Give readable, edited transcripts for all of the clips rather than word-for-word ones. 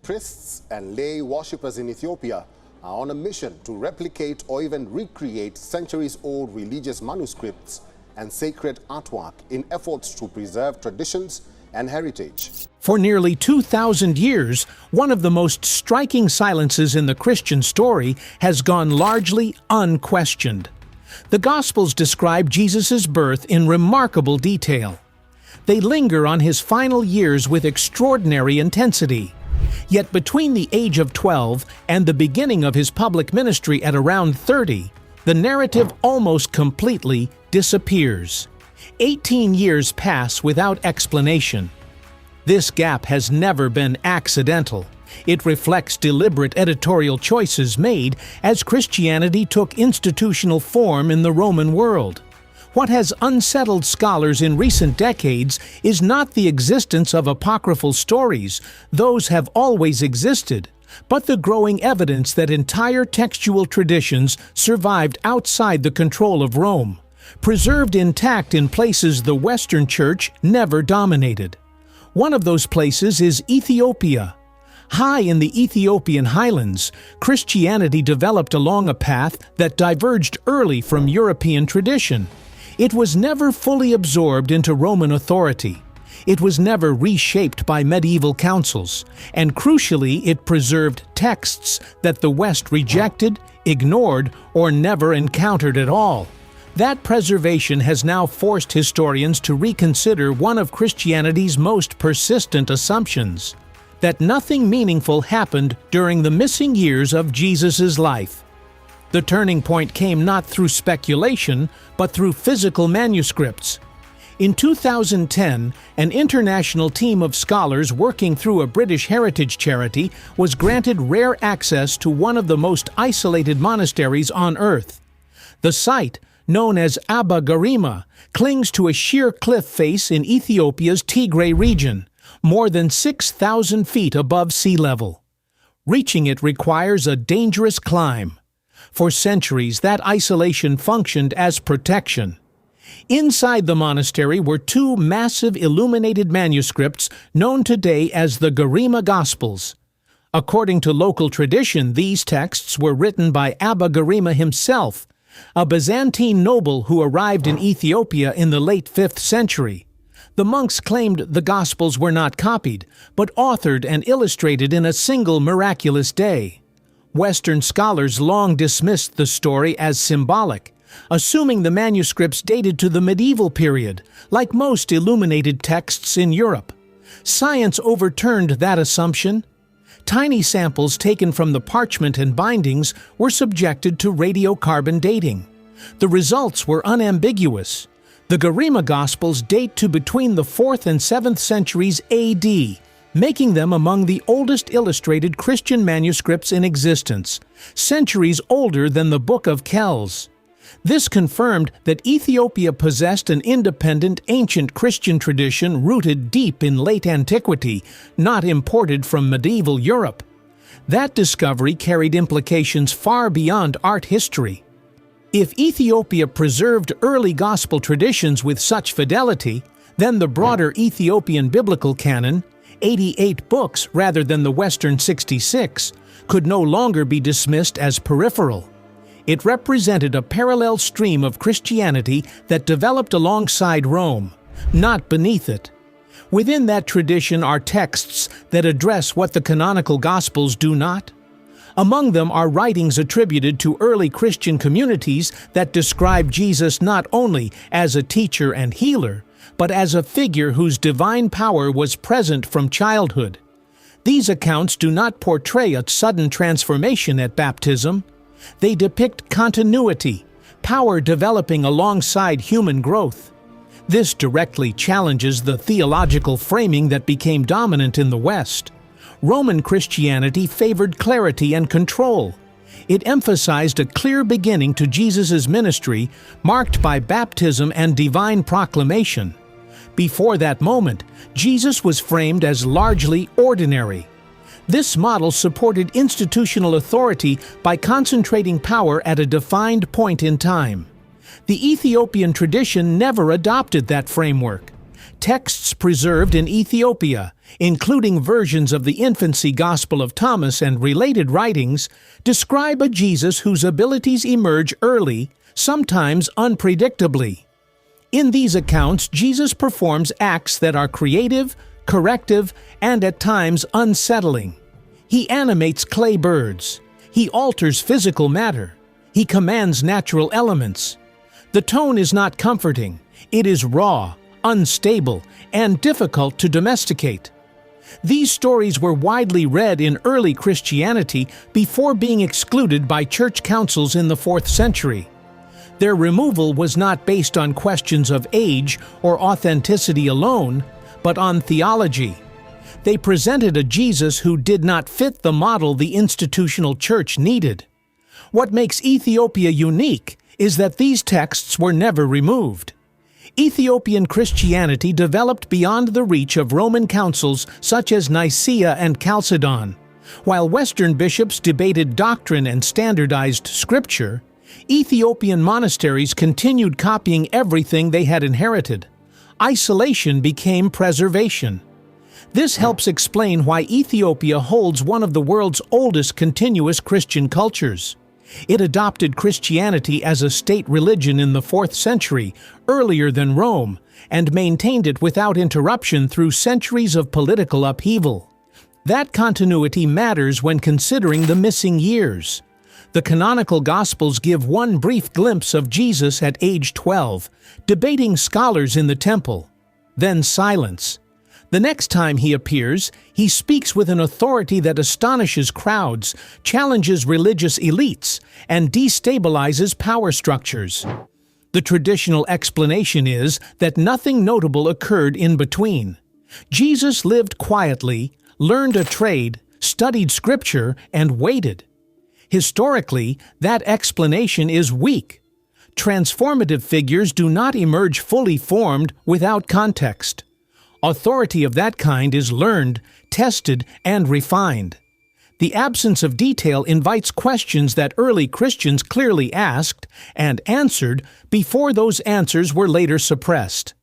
Priests and lay worshippers in Ethiopia are on a mission to replicate or even recreate centuries-old religious manuscripts and sacred artwork in efforts to preserve traditions and heritage. For nearly 2,000 years, one of the most striking silences in the Christian story has gone largely unquestioned. The Gospels describe Jesus' birth in remarkable detail. They linger on his final years with extraordinary intensity. Yet between the age of 12 and the beginning of his public ministry at around 30, the narrative almost completely disappears. 18 years pass without explanation. This gap has never been accidental. It reflects deliberate editorial choices made as Christianity took institutional form in the Roman world. What has unsettled scholars in recent decades is not the existence of apocryphal stories, those have always existed, but the growing evidence that entire textual traditions survived outside the control of Rome, preserved intact in places the Western Church never dominated. One of those places is Ethiopia. High in the Ethiopian highlands, Christianity developed along a path that diverged early from European tradition. It was never fully absorbed into Roman authority. It was never reshaped by medieval councils, and crucially, it preserved texts that the West rejected, ignored, or never encountered at all. That preservation has now forced historians to reconsider one of Christianity's most persistent assumptions: that nothing meaningful happened during the missing years of Jesus' life. The turning point came not through speculation, but through physical manuscripts. In 2010, an international team of scholars working through a British heritage charity was granted rare access to one of the most isolated monasteries on earth. The site, known as Garima, clings to a sheer cliff face in Ethiopia's Tigray region, more than 6,000 feet above sea level. Reaching it requires a dangerous climb. For centuries, that isolation functioned as protection. Inside the monastery were two massive illuminated manuscripts known today as the Garima Gospels. According to local tradition, these texts were written by Abba Garima himself, a Byzantine noble who arrived in Ethiopia in the late 5th century. The monks claimed the Gospels were not copied, but authored and illustrated in a single miraculous day. Western scholars long dismissed the story as symbolic, assuming the manuscripts dated to the medieval period, like most illuminated texts in Europe. Science overturned that assumption. Tiny samples taken from the parchment and bindings were subjected to radiocarbon dating. The results were unambiguous. The Garima Gospels date to between the 4th and 7th centuries AD, making them among the oldest illustrated Christian manuscripts in existence, centuries older than the Book of Kells. This confirmed that Ethiopia possessed an independent ancient Christian tradition rooted deep in late antiquity, not imported from medieval Europe. That discovery carried implications far beyond art history. If Ethiopia preserved early gospel traditions with such fidelity, then the broader Ethiopian biblical canon, 88 books rather than the Western 66, could no longer be dismissed as peripheral. It represented a parallel stream of Christianity that developed alongside Rome, not beneath it. Within that tradition are texts that address what the canonical Gospels do not. Among them are writings attributed to early Christian communities that describe Jesus not only as a teacher and healer, but as a figure whose divine power was present from childhood. These accounts do not portray a sudden transformation at baptism. They depict continuity, power developing alongside human growth. This directly challenges the theological framing that became dominant in the West. Roman Christianity favored clarity and control. It emphasized a clear beginning to Jesus' ministry, marked by baptism and divine proclamation. Before that moment, Jesus was framed as largely ordinary. This model supported institutional authority by concentrating power at a defined point in time. The Ethiopian tradition never adopted that framework. Texts preserved in Ethiopia, including versions of the infancy Gospel of Thomas and related writings, describe a Jesus whose abilities emerge early, sometimes unpredictably. In these accounts, Jesus performs acts that are creative, corrective, and at times unsettling. He animates clay birds. He alters physical matter. He commands natural elements. The tone is not comforting. It is raw, unstable, and difficult to domesticate. These stories were widely read in early Christianity before being excluded by church councils in the 4th century. Their removal was not based on questions of age or authenticity alone, but on theology. They presented a Jesus who did not fit the model the institutional church needed. What makes Ethiopia unique is that these texts were never removed. Ethiopian Christianity developed beyond the reach of Roman councils such as Nicaea and Chalcedon. While Western bishops debated doctrine and standardized scripture, Ethiopian monasteries continued copying everything they had inherited. Isolation became preservation. This helps explain why Ethiopia holds one of the world's oldest continuous Christian cultures. It adopted Christianity as a state religion in the 4th century, earlier than Rome, and maintained it without interruption through centuries of political upheaval. That continuity matters when considering the missing years. The canonical Gospels give one brief glimpse of Jesus at age 12, debating scholars in the temple. Then silence. The next time he appears, he speaks with an authority that astonishes crowds, challenges religious elites, and destabilizes power structures. The traditional explanation is that nothing notable occurred in between. Jesus lived quietly, learned a trade, studied scripture, and waited. Historically, that explanation is weak. Transformative figures do not emerge fully formed without context. Authority of that kind is learned, tested, and refined. The absence of detail invites questions that early Christians clearly asked and answered before those answers were later suppressed.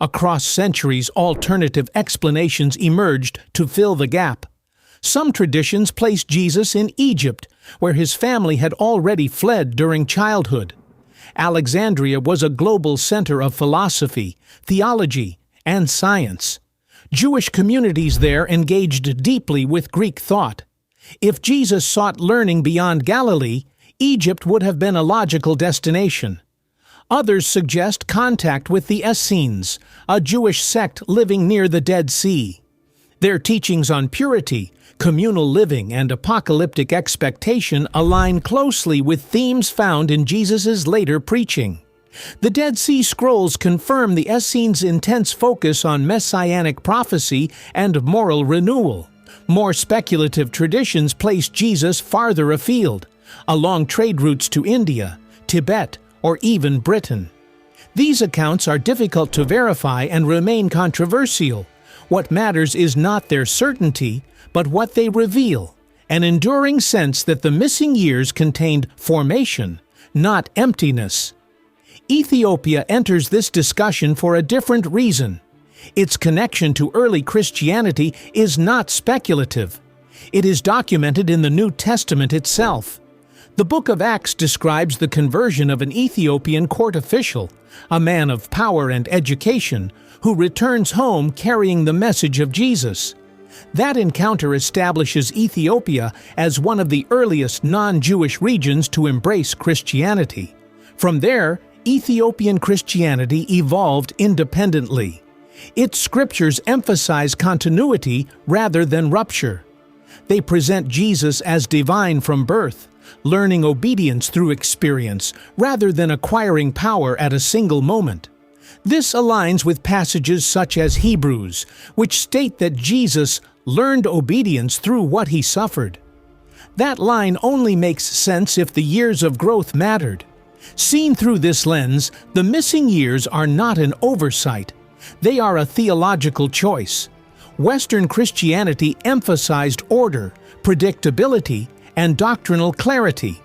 Across centuries, alternative explanations emerged to fill the gap. Some traditions place Jesus in Egypt, where his family had already fled during childhood. Alexandria was a global center of philosophy, theology, and science. Jewish communities there engaged deeply with Greek thought. If Jesus sought learning beyond Galilee, Egypt would have been a logical destination. Others suggest contact with the Essenes, a Jewish sect living near the Dead Sea. Their teachings on purity, communal living, and apocalyptic expectation align closely with themes found in Jesus' later preaching. The Dead Sea Scrolls confirm the Essenes' intense focus on messianic prophecy and moral renewal. More speculative traditions place Jesus farther afield, along trade routes to India, Tibet, or even Britain. These accounts are difficult to verify and remain controversial. What matters is not their certainty, but what they reveal, an enduring sense that the missing years contained formation, not emptiness. Ethiopia enters this discussion for a different reason. Its connection to early Christianity is not speculative. It is documented in the New Testament itself. The book of Acts describes the conversion of an Ethiopian court official, a man of power and education, who returns home carrying the message of Jesus. That encounter establishes Ethiopia as one of the earliest non-Jewish regions to embrace Christianity. From there, Ethiopian Christianity evolved independently. Its scriptures emphasize continuity rather than rupture. They present Jesus as divine from birth, learning obedience through experience rather than acquiring power at a single moment. This aligns with passages such as Hebrews, which state that Jesus learned obedience through what he suffered. That line only makes sense if the years of growth mattered. Seen through this lens, the missing years are not an oversight. They are a theological choice. Western Christianity emphasized order, predictability, and doctrinal clarity.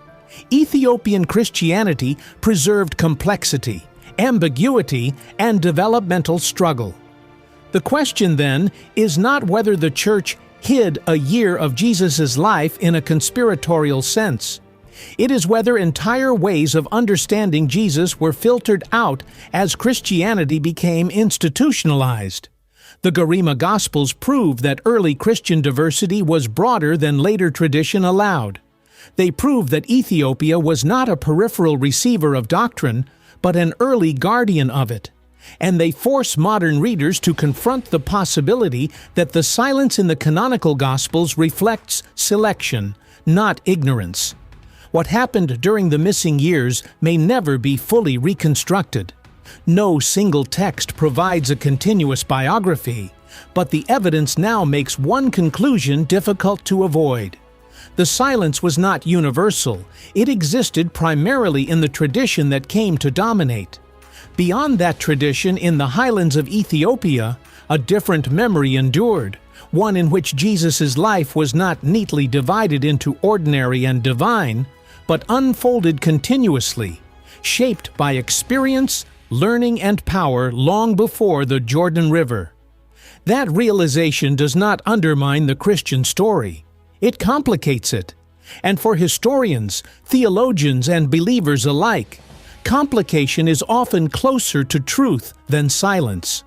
Ethiopian Christianity preserved complexity, ambiguity, and developmental struggle. The question, then, is not whether the Church hid a year of Jesus' life in a conspiratorial sense. It is whether entire ways of understanding Jesus were filtered out as Christianity became institutionalized. The Garima Gospels prove that early Christian diversity was broader than later tradition allowed. They prove that Ethiopia was not a peripheral receiver of doctrine, but an early guardian of it. And they force modern readers to confront the possibility that the silence in the canonical Gospels reflects selection, not ignorance. What happened during the missing years may never be fully reconstructed. No single text provides a continuous biography, but the evidence now makes one conclusion difficult to avoid. The silence was not universal. It existed primarily in the tradition that came to dominate. Beyond that tradition, in the highlands of Ethiopia, a different memory endured, one in which Jesus' life was not neatly divided into ordinary and divine, but unfolded continuously, shaped by experience, learning, and power long before the Jordan River. That realization does not undermine the Christian story. It complicates it. And for historians, theologians, and believers alike, complication is often closer to truth than silence.